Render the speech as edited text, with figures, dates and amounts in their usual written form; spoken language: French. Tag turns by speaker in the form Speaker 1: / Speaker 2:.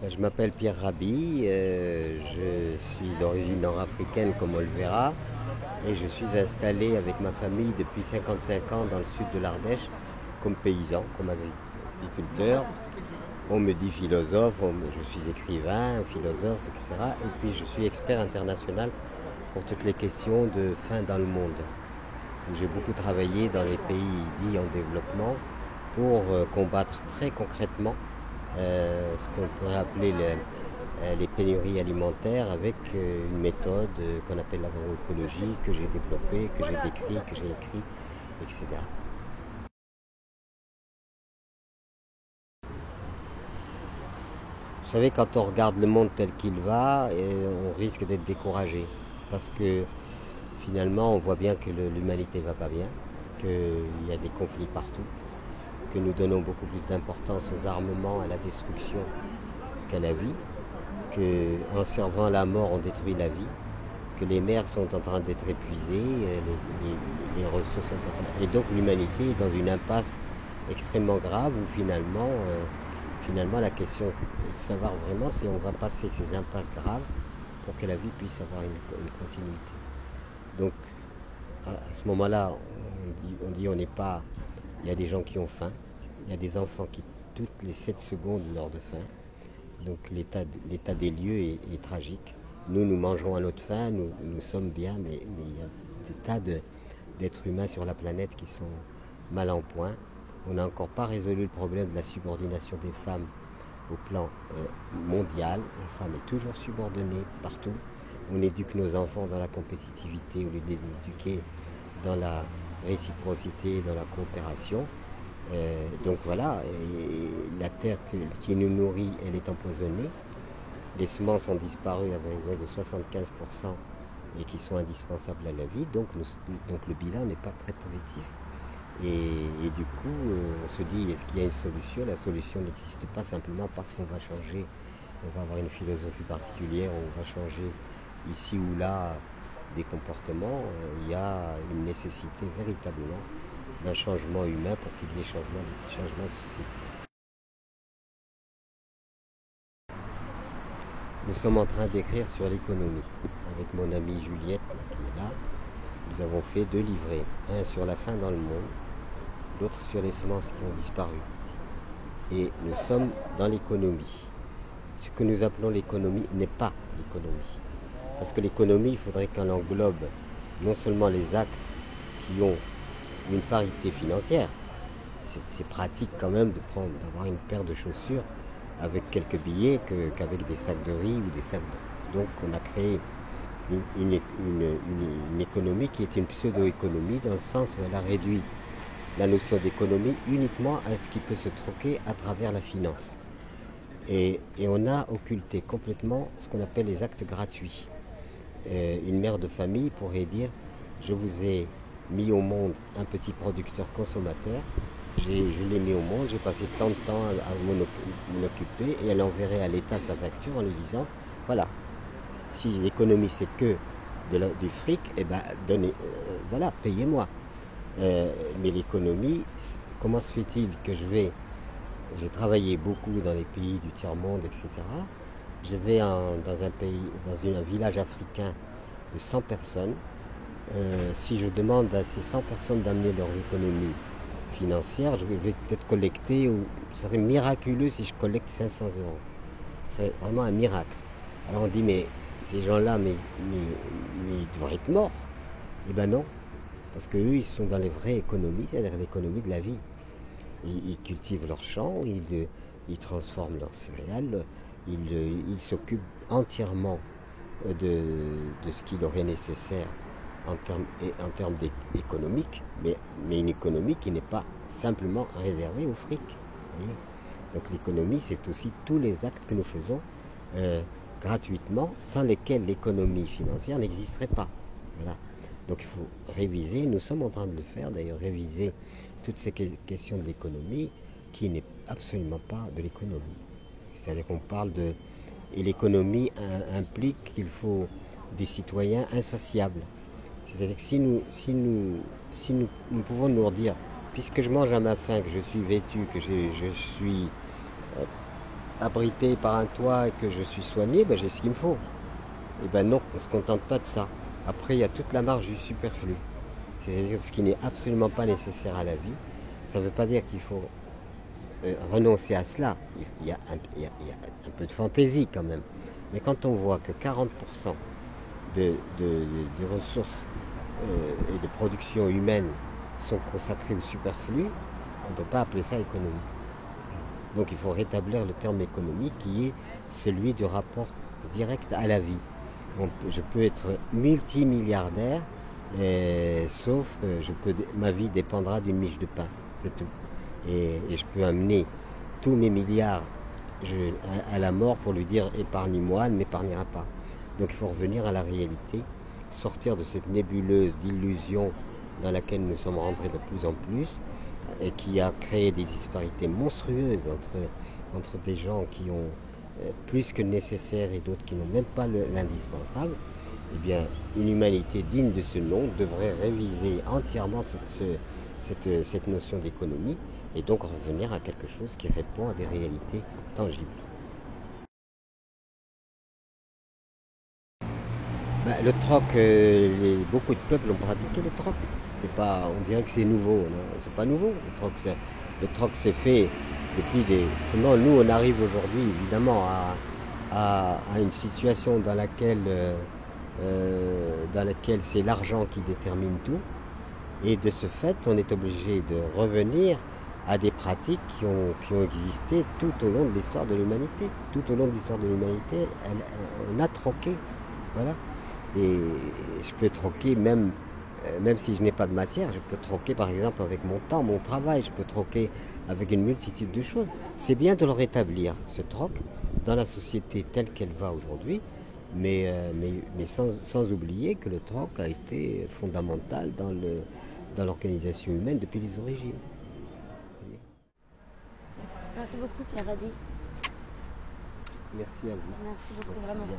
Speaker 1: Je m'appelle Pierre Rabhi, je suis d'origine nord-africaine comme on le verra et je suis installé avec ma famille depuis 55 ans dans le sud de l'Ardèche comme paysan, comme agriculteur. On me dit philosophe, je suis écrivain, philosophe, etc. Et puis je suis expert international pour toutes les questions de faim dans le monde. J'ai beaucoup travaillé dans les pays dits en développement pour combattre très concrètement ce qu'on pourrait appeler les pénuries alimentaires avec une méthode qu'on appelle l'agroécologie, que j'ai développée, que j'ai décrit, que j'ai écrit, etc. Vous savez, quand on regarde le monde tel qu'il va, on risque d'être découragé. Parce que finalement, on voit bien que l'humanité ne va pas bien, qu'il y a des conflits partout, que nous donnons beaucoup plus d'importance aux armements, à la destruction qu'à la vie, qu'en servant la mort, on détruit la vie, que les mers sont en train d'être épuisées, les ressources sont en train... Et donc l'humanité est dans une impasse extrêmement grave où finalement la question est de savoir vraiment si on va passer ces impasses graves pour que la vie puisse avoir une continuité. Donc à ce moment-là, on n'est pas... Il y a des gens qui ont faim, il y a des enfants qui toutes les 7 secondes meurent de faim. Donc l'état des lieux est tragique. Nous mangeons à notre faim, nous sommes bien, mais il y a des tas d'êtres humains sur la planète qui sont mal en point. On n'a encore pas résolu le problème de la subordination des femmes au plan mondial. La femme est toujours subordonnée partout. On éduque nos enfants dans la compétitivité au lieu de les éduquer dans la réciprocité, dans la coopération. Donc voilà, la terre qui nous nourrit, elle est empoisonnée. Les semences ont disparu à raison de 75% et qui sont indispensables à la vie. Donc le bilan n'est pas très positif. Et du coup, on se dit, est-ce qu'il y a une solution? La solution n'existe pas simplement parce qu'on va changer, on va avoir une philosophie particulière, on va changer ici ou là des comportements. Il y a une nécessité véritablement d'un changement humain pour qu'il y ait des changements sociétaux. Nous sommes en train d'écrire sur l'économie. Avec mon amie Juliette, qui est là, nous avons fait 2 livrets. Un sur la faim dans le monde, l'autre sur les semences qui ont disparu. Et nous sommes dans l'économie. Ce que nous appelons l'économie n'est pas l'économie. Parce que l'économie, il faudrait qu'elle englobe non seulement les actes qui ont une parité financière. C'est pratique quand même d'avoir une paire de chaussures avec quelques billets qu'avec des sacs de riz ou des sacs de... Donc on a créé une économie qui est une pseudo-économie dans le sens où elle a réduit la notion d'économie uniquement à ce qui peut se troquer à travers la finance. Et on a occulté complètement ce qu'on appelle les actes gratuits. Une mère de famille pourrait dire « Je vous ai mis au monde un petit producteur consommateur, je l'ai mis au monde, j'ai passé tant de temps à m'en occuper et elle enverrait à l'État sa facture en lui disant « Voilà, si l'économie c'est que du fric, eh ben, voilà, payez-moi. » Mais l'économie, comment se fait-il que j'ai travaillé beaucoup dans les pays du tiers-monde, etc. Je vais dans un village africain de 100 personnes. Si je demande à ces 100 personnes d'amener leurs économies financières, je vais peut-être collecter, ce serait miraculeux si je collecte 500 euros. C'est vraiment un miracle. Alors on dit, mais ces gens-là, mais ils devraient être morts. Eh ben non, parce qu'eux, ils sont dans les vraies économies, c'est-à-dire l'économie de la vie. Ils cultivent leurs champs, ils transforment leurs céréales, ils s'occupent entièrement de ce qui leur est nécessaire en termes économiques, mais une économie qui n'est pas simplement réservée au fric. Donc l'économie, c'est aussi tous les actes que nous faisons gratuitement, sans lesquels l'économie financière n'existerait pas. Voilà. Donc il faut réviser, nous sommes en train de le faire d'ailleurs, réviser toutes ces questions de l'économie qui n'est absolument pas de l'économie. C'est-à-dire qu'on parle de... Et l'économie implique qu'il faut des citoyens insatiables. C'est-à-dire que si nous pouvons nous dire, puisque je mange à ma faim, que je suis vêtu, que je suis abrité par un toit et que je suis soigné, ben, j'ai ce qu'il me faut. Et ben non, on ne se contente pas de ça. Après, il y a toute la marge du superflu. C'est-à-dire ce qui n'est absolument pas nécessaire à la vie. Ça ne veut pas dire qu'il faut renoncer à cela. Il y a un peu de fantaisie quand même. Mais quand on voit que 40% des ressources et des productions humaines sont consacrées au superflu, on ne peut pas appeler ça économie. Donc il faut rétablir le terme économie qui est celui du rapport direct à la vie. Je peux être multimilliardaire, sauf ma vie dépendra d'une miche de pain, c'est tout. Et je peux amener tous mes milliards à la mort pour lui dire épargne-moi, elle ne m'épargnera pas. Donc il faut revenir à la réalité, sortir de cette nébuleuse d'illusions dans laquelle nous sommes rentrés de plus en plus et qui a créé des disparités monstrueuses entre des gens qui ont plus que nécessaire et d'autres qui n'ont même pas l'indispensable. Eh bien, une humanité digne de ce nom devrait réviser entièrement cette notion d'économie et donc revenir à quelque chose qui répond à des réalités tangibles. Ben, le troc, beaucoup de peuples ont pratiqué le troc. On dirait que c'est nouveau. C'est pas nouveau. Le troc s'est fait depuis des. Non, nous, on arrive aujourd'hui évidemment à une situation dans laquelle c'est l'argent qui détermine tout. Et de ce fait, on est obligé de revenir à des pratiques qui ont existé tout au long de l'histoire de l'humanité. Tout au long de l'histoire de l'humanité, on a troqué. Voilà. Et je peux troquer même si je n'ai pas de matière, je peux troquer par exemple avec mon temps, mon travail, je peux troquer avec une multitude de choses. C'est bien de le rétablir, ce troc, dans la société telle qu'elle va aujourd'hui, mais sans oublier que le troc a été fondamental dans l'organisation humaine depuis les origines.
Speaker 2: Merci beaucoup Pierre Rabhi.
Speaker 1: Merci à vous.
Speaker 2: Merci beaucoup, vraiment.
Speaker 1: Bien.